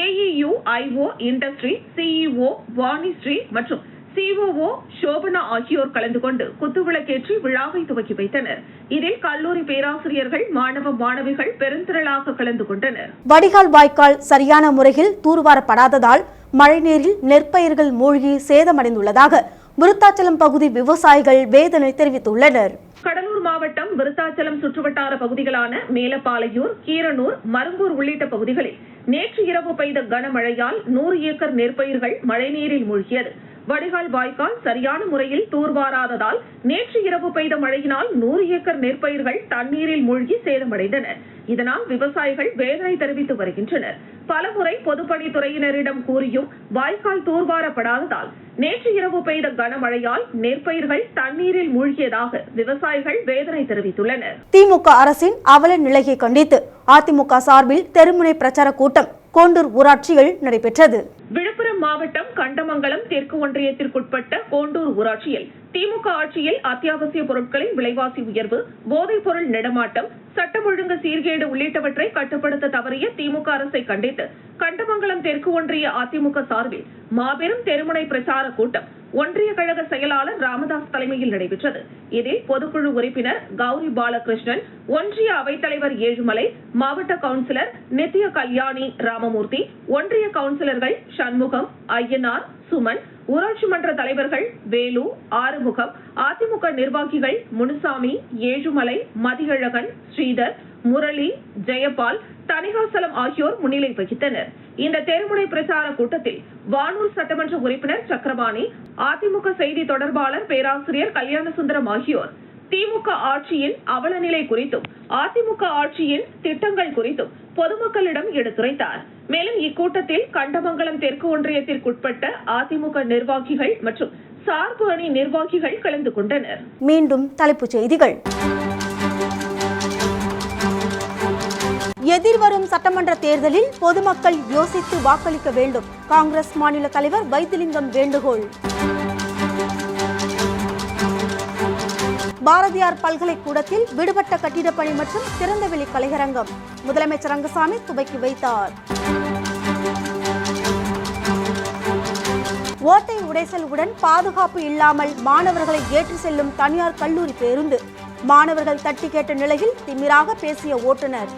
AEUIO industry CEO Vanisri மற்றும் COO சோபனா ஆகியோர் கலந்து கொண்டு குத்துவிளக்கேற்றி விழாவை துவக்கி வைத்தனர். இதில் கல்லூரி பேராசிரியர்கள், மாணவ மாணவிகள் பெருந்திரளாக கலந்து கொண்டனர். வடிகால் வாய்க்கால் சரியான முறையில் தூர்வாரப்படாததால் மழைநீரில் நெற்பயிர்கள் மூழ்கி சேதமடைந்துள்ளதாக விருத்தாச்சலம் பகுதி விவசாயிகள் வேதனை தெரிவித்துள்ளனர். கடலூர் மாவட்டம் விருத்தாச்சலம் சுற்றுவட்டார பகுதிகளான மேலப்பாளையூர், கீரனூர், மருங்கூர் உள்ளிட்ட பகுதிகளில் நேற்று இரவு பெய்த கனமழையால் 100 ஏக்கர் நெற்பயிர்கள் மழைநீரில் மூழ்கியது. வடிகால் வாய்க்கால் சரியான முறையில் தூர்வாராததால் நேற்று இரவு பெய்த மழையினால் 100 ஏக்கர் நெற்பயிர்கள் தண்ணீரில் மூழ்கி சேதமடைந்தன. இதனால் விவசாயிகள் வேதனை தெரிவித்து வருகின்றனர். பலமுறை பொதுப்பணித்துறையினரிடம் கூறியும் வாய்க்கால் தூர்வாரப்படாததால் நேற்று இரவு பெய்த கனமழையால் நெற்பயிர்கள் தண்ணீரில் மூழ்கியதாக விவசாயிகள் வேதனை தெரிவித்துள்ளனர். திமுக அரசின் அவல நிலையை கண்டித்து அதிமுக சார்பில் தெருமுனை பிரச்சார கூட்டம் கோண்டூர் ஊராட்சியில் நடைபெற்றது. விழுப்புரம் மாவட்டம் கண்டமங்கலம் தெற்கு ஒன்றியத்திற்குட்பட்ட கோண்டூர் ஊராட்சியில் திமுக ஆட்சியில் அத்தியாவசிய பொருட்களின் விலைவாசி உயர்வு, போதைப் பொருள் நடமாட்டம், சட்டம் ஒழுங்கு சீர்கேடு உள்ளிட்டவற்றை கட்டுப்படுத்த தவறிய திமுக அரசை கண்டித்து கண்டமங்கலம் தெற்கு ஒன்றிய அதிமுக சார்பில் மாபெரும் தெருமுனை பிரச்சார கூட்டம் ஒன்றிய கழக செயலாளர் ராமதாஸ் தலைமையில் நடைபெற்றது. இதில் பொதுக்குழு உறுப்பினர் கௌரி பாலகிருஷ்ணன், ஒன்றிய அவைத்தலைவர் ஏழுமலை, மாவட்ட கவுன்சிலர் நித்ய கல்யாணி ராமமூர்த்தி, ஒன்றிய கவுன்சிலர்கள் சண்முகம், ஐயனார், சுமன், ஊராட்சி மன்ற தலைவர்கள் வேலு, ஆறுமுகம், அதிமுக நிர்வாகிகள் முனுசாமி, ஏழுமலை, மதியழகன், ஸ்ரீதர், முரளி, ஜெயபால், தணிகாசலம் ஆகியோர் முன்னிலை வகித்தனர். இந்த தெருமுனை பிரச்சார கூட்டத்தில் வானூர் சட்டமன்ற உறுப்பினர் சக்கரபாணி, அதிமுக செய்தி தொடர்பாளர் பேராசிரியர் கல்யாணசுந்தரம் ஆகியோர் திமுக ஆட்சியின் அவலநிலை குறித்தும் அதிமுக ஆட்சியின் திட்டங்கள் குறித்தும் பொதுமக்களிடம் எடுத்துரைத்தார். மேலும் இக்கூட்டத்தில் கண்டமங்கலம் தெற்கு ஒன்றியத்திற்குட்பட்ட அதிமுக நிர்வாகிகள் மற்றும் சார்பு அணி நிர்வாகிகள் கலந்து கொண்டனர். மீண்டும் தலைப்புச் செய்திகள். எதிர்வரும் சட்டமன்ற தேர்தலில் பொதுமக்கள் யோசித்து வாக்களிக்க வேண்டும். காங்கிரஸ் மாநில தலைவர் வைத்திலிங்கம் வேண்டுகோள். பாரதியார் பல்கலைக்கூடத்தில் விடுபட்ட கட்டிடப் பணி மற்றும் திறந்தவெளி கலையரங்கம் முதலமைச்சர் ரங்கசாமி துவக்கி வைத்தார். ஓட்டை உடைசலுடன் பாதுகாப்பு இல்லாமல் மாணவர்களை ஏற்றி செல்லும் தனியார் கல்லூரி பேருந்து. மாணவர்கள் தட்டி கேட்ட நிலையில் திமிராக பேசிய ஓட்டுநர்.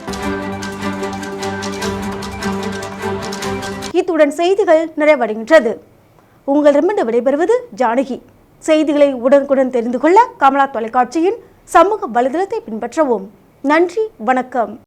இத்துடன் செய்திகள் நிறைவடைகின்றது. உங்களிடமிருந்து விடைபெறுவது ஜானகி. செய்திகளை உடனுக்குடன் தெரிந்து கொள்ள கமலா தொலைக்காட்சியின் சமூக வலைதளத்தை பின்பற்றவும். நன்றி, வணக்கம்.